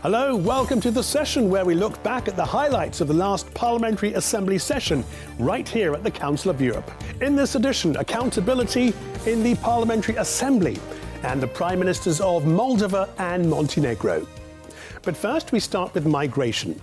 Hello, welcome to the session where we look back at the highlights of the last Parliamentary Assembly session right here at the Council of Europe. In this edition, accountability in the Parliamentary Assembly and the Prime Ministers of Moldova and Montenegro. But first we start with migration.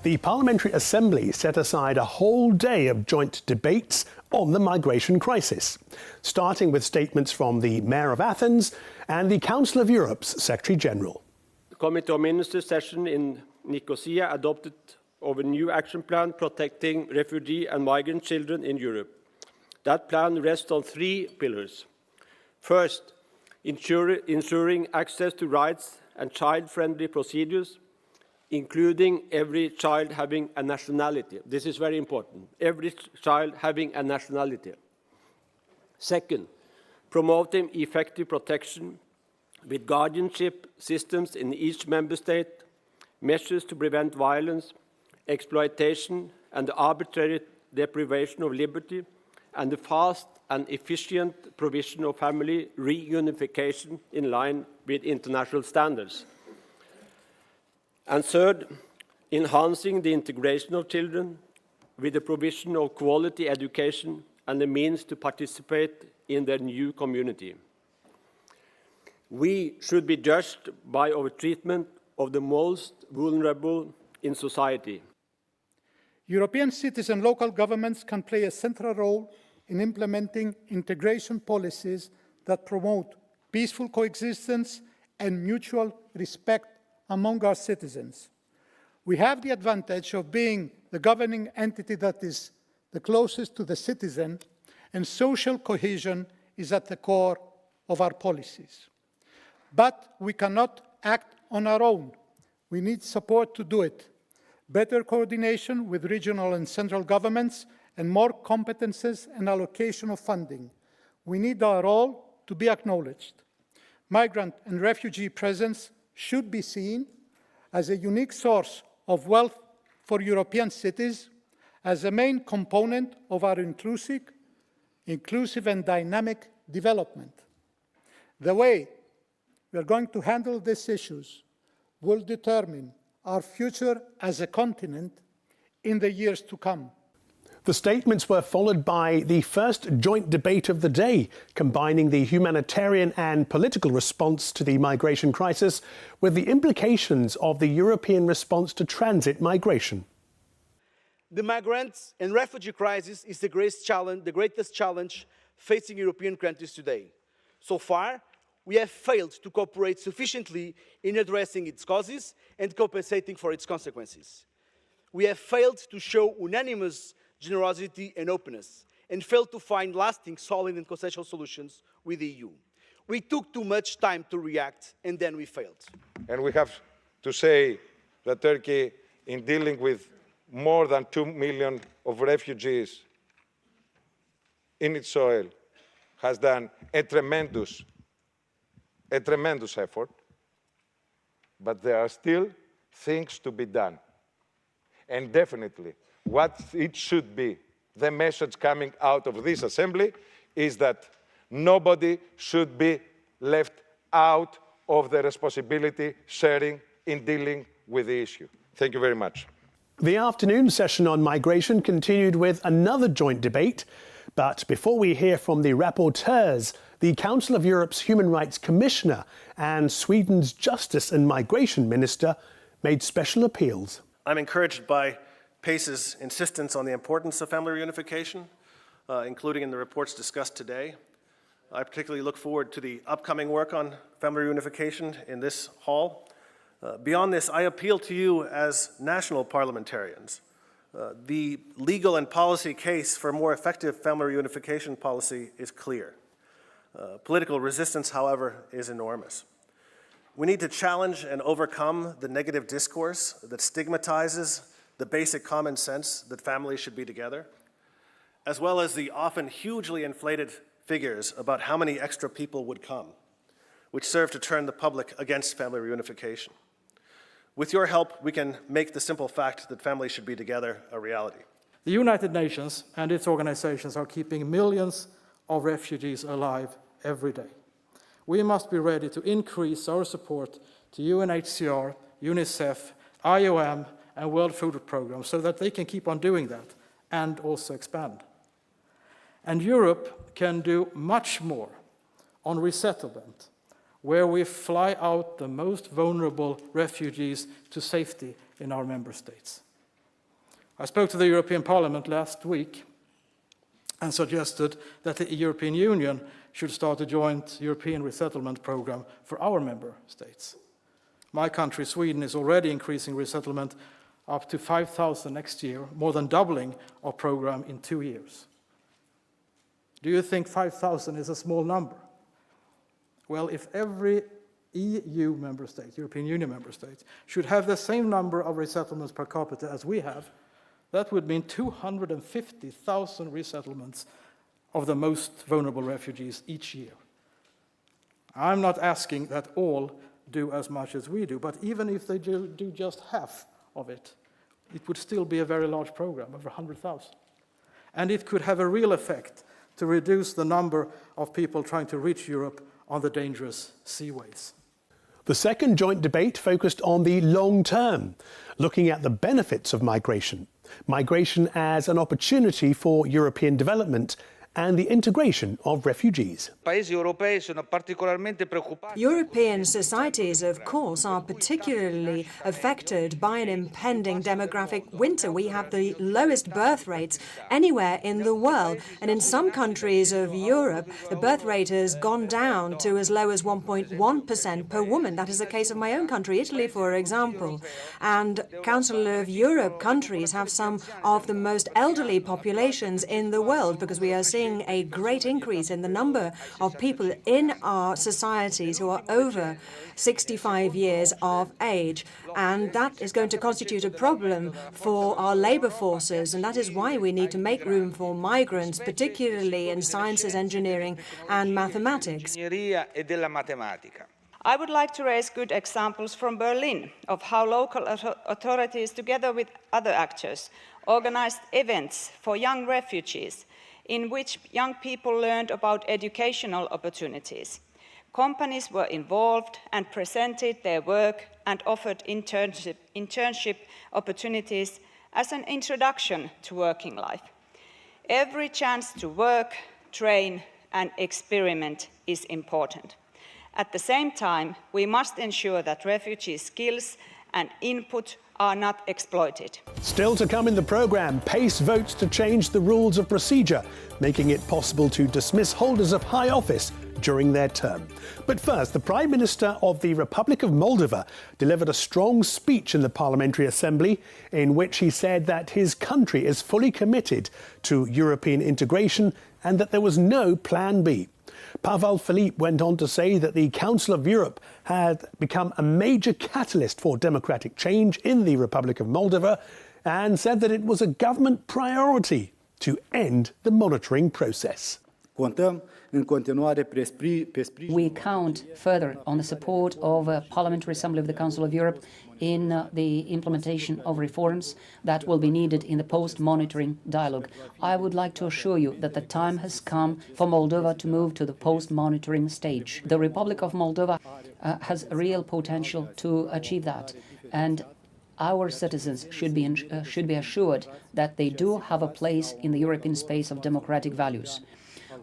The Parliamentary Assembly set aside a whole day of joint debates on the migration crisis, starting with statements from the Mayor of Athens and the Council of Europe's Secretary-General. The Committee of Ministers session in Nicosia adopted a new action plan protecting refugee and migrant children in Europe. That plan rests on three pillars. First, ensuring access to rights and child-friendly procedures, including every child having a nationality. This is very important. Every child having a nationality. Second, promoting effective protection with guardianship systems in each member state, measures to prevent violence, exploitation, and the arbitrary deprivation of liberty, and the fast and efficient provision of family reunification in line with international standards. And third, enhancing the integration of children with the provision of quality education and the means to participate in their new community. We should be judged by our treatment of the most vulnerable in society. European cities and local governments can play a central role in implementing integration policies that promote peaceful coexistence and mutual respect among our citizens. We have the advantage of being the governing entity that is the closest to the citizen, and social cohesion is at the core of our policies. But we cannot act on our own. We need support to do it. Better coordination with regional and central governments and more competences and allocation of funding. We need our role to be acknowledged. Migrant and refugee presence should be seen as a unique source of wealth for European cities, as a main component of our inclusive and dynamic development. The way we are going to handle these issues will determine our future as a continent in the years to come. The statements were followed by the first joint debate of the day, combining the humanitarian and political response to the migration crisis with the implications of the European response to transit migration. The migrants and refugee crisis is the greatest challenge facing European countries today. So far, we have failed to cooperate sufficiently in addressing its causes and compensating for its consequences. We have failed to show unanimous generosity and openness, and failed to find lasting, solid and consensual solutions with the EU. We took too much time to react, and then we failed. And we have to say that Turkey, in dealing with more than 2 million of refugees in its soil, has done a tremendous effort, but there are still things to be done. And definitely, what it should be, the message coming out of this assembly, is that nobody should be left out of the responsibility sharing in dealing with the issue. Thank you very much. The afternoon session on migration continued with another joint debate. But before we hear from the rapporteurs, the Council of Europe's Human Rights Commissioner and Sweden's Justice and Migration Minister made special appeals. I'm encouraged by PACE's insistence on the importance of family reunification, including in the reports discussed today. I particularly look forward to the upcoming work on family reunification in this hall. Beyond this, I appeal to you as national parliamentarians. The legal and policy case for more effective family reunification policy is clear. Political resistance, however, is enormous. We need to challenge and overcome the negative discourse that stigmatizes the basic common sense that families should be together, as well as the often hugely inflated figures about how many extra people would come, which serve to turn the public against family reunification. With your help, we can make the simple fact that families should be together a reality. The United Nations and its organizations are keeping millions of refugees alive every day. we must be ready to increase our support to UNHCR, UNICEF, IOM, and World Food Programme so that they can keep on doing that and also expand. And Europe can do much more on resettlement, where we fly out the most vulnerable refugees to safety in our member states. I spoke to the European Parliament last week and suggested that the European Union should start a joint European resettlement program for our member states. My country, Sweden, is already increasing resettlement up to 5,000 next year, more than doubling our program in 2 years. Do you think 5,000 is a small number? Well, if every EU member state, European Union member state, should have the same number of resettlements per capita as we have, that would mean 250,000 resettlements of the most vulnerable refugees each year. I'm not asking that all do as much as we do, but even if they do just half of it, it would still be a very large program, over 100,000. And it could have a real effect to reduce the number of people trying to reach Europe on the dangerous seaways. The second joint debate focused on the long term, looking at the benefits of migration. Migration as an opportunity for European development and the integration of refugees. European societies, of course, are particularly affected by an impending demographic winter. We have the lowest birth rates anywhere in the world, and in some countries of Europe, the birth rate has gone down to as low as 1.1% per woman. That is the case of my own country, Italy, for example. And Council of Europe countries have some of the most elderly populations in the world, because we are seeing a great increase in the number of people in our societies who are over 65 years of age. And that is going to constitute a problem for our labour forces. And that is why we need to make room for migrants, particularly in sciences, engineering and mathematics. I would like to raise good examples from Berlin of how local authorities, together with other actors, organized events for young refugees in which young people learned about educational opportunities. Companies were involved and presented their work and offered internship opportunities as an introduction to working life. Every chance to work, train, and experiment is important. At the same time, we must ensure that refugee skills and input are not exploited. Still to come in the programme, PACE votes to change the rules of procedure, making it possible to dismiss holders of high office during their term. But first, the Prime Minister of the Republic of Moldova delivered a strong speech in the Parliamentary Assembly in which he said that his country is fully committed to European integration and that there was no plan B. Pavel Filip went on to say that the Council of Europe had become a major catalyst for democratic change in the Republic of Moldova and said that it was a government priority to end the monitoring process. We count further on the support of the Parliamentary Assembly of the Council of Europe in the implementation of reforms that will be needed in the post-monitoring dialogue. I would like to assure you that the time has come for Moldova to move to the post-monitoring stage. The Republic of Moldova has real potential to achieve that, and our citizens should be assured that they do have a place in the European space of democratic values.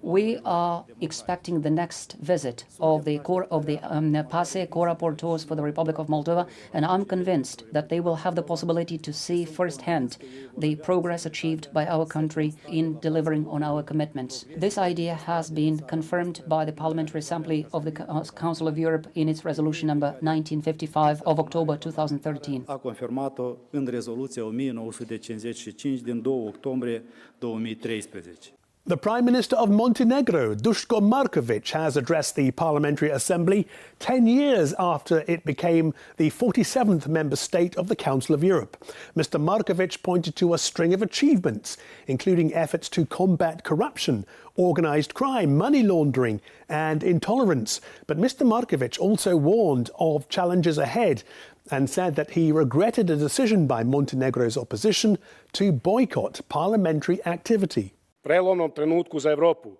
We are expecting the next visit of the PACE co-rapporteurs for the Republic of Moldova, and I'm convinced that they will have the possibility to see firsthand the progress achieved by our country in delivering on our commitments. This idea has been confirmed by the Parliamentary Assembly of the Council of Europe in its resolution number 1955 of October 2013. A confirmat-o în rezoluția 1955 din 2 octombrie 2013. The Prime Minister of Montenegro, Duško Marković, has addressed the Parliamentary Assembly 10 years after it became the 47th member state of the Council of Europe. Mr. Marković pointed to a string of achievements, including efforts to combat corruption, organised crime, money laundering and intolerance. But Mr. Marković also warned of challenges ahead and said that he regretted a decision by Montenegro's opposition to boycott parliamentary activity. Prelomnom trenutku za Europu,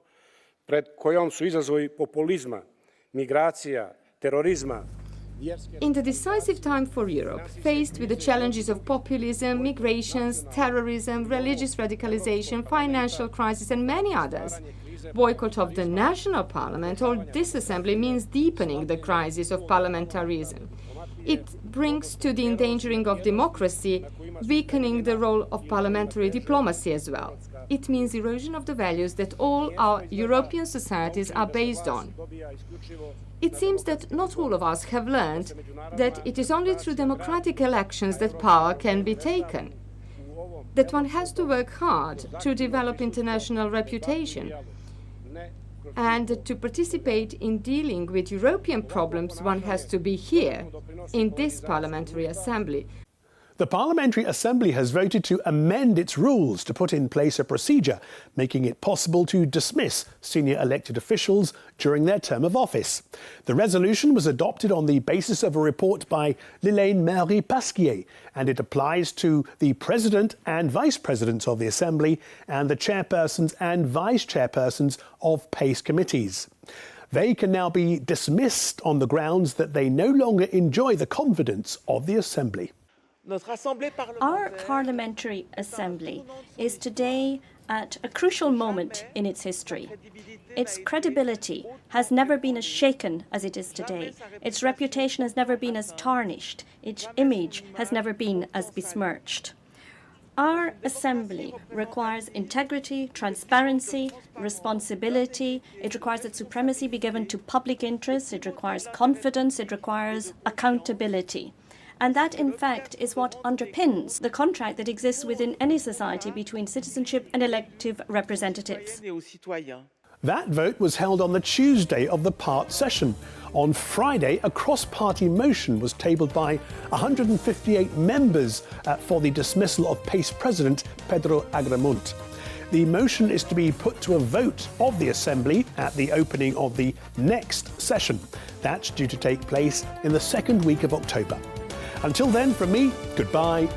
pred kojom su izazovi populizma, migracija, terorizma. In the decisive time for Europe, faced with the challenges of populism, migrations, terrorism, religious radicalization, financial crisis, and many others, boycott of the national parliament or this assembly means deepening the crisis of parliamentarism. It brings to the endangering of democracy, weakening the role of parliamentary diplomacy as well. It means erosion of the values that all our European societies are based on. It seems that not all of us have learned that it is only through democratic elections that power can be taken, that one has to work hard to develop international reputation, and to participate in dealing with European problems, one has to be here, in this Parliamentary Assembly. The Parliamentary Assembly has voted to amend its rules to put in place a procedure making it possible to dismiss senior elected officials during their term of office. The resolution was adopted on the basis of a report by Lilane Marie Pasquier, and it applies to the President and Vice Presidents of the Assembly and the chairpersons and vice chairpersons of PACE committees. They can now be dismissed on the grounds that they no longer enjoy the confidence of the Assembly. Our Parliamentary Assembly is today at a crucial moment in its history. Its credibility has never been as shaken as it is today. Its reputation has never been as tarnished. Its image has never been as besmirched. Our Assembly requires integrity, transparency, responsibility. It requires that supremacy be given to public interests. It requires confidence. It requires accountability. And that, in fact, is what underpins the contract that exists within any society between citizenship and elective representatives. That vote was held on the Tuesday of the part session. On Friday, a cross-party motion was tabled by 158 members for the dismissal of PACE President Pedro Agramunt. The motion is to be put to a vote of the Assembly at the opening of the next session. That's due to take place in the second week of October. Until then, from me, goodbye.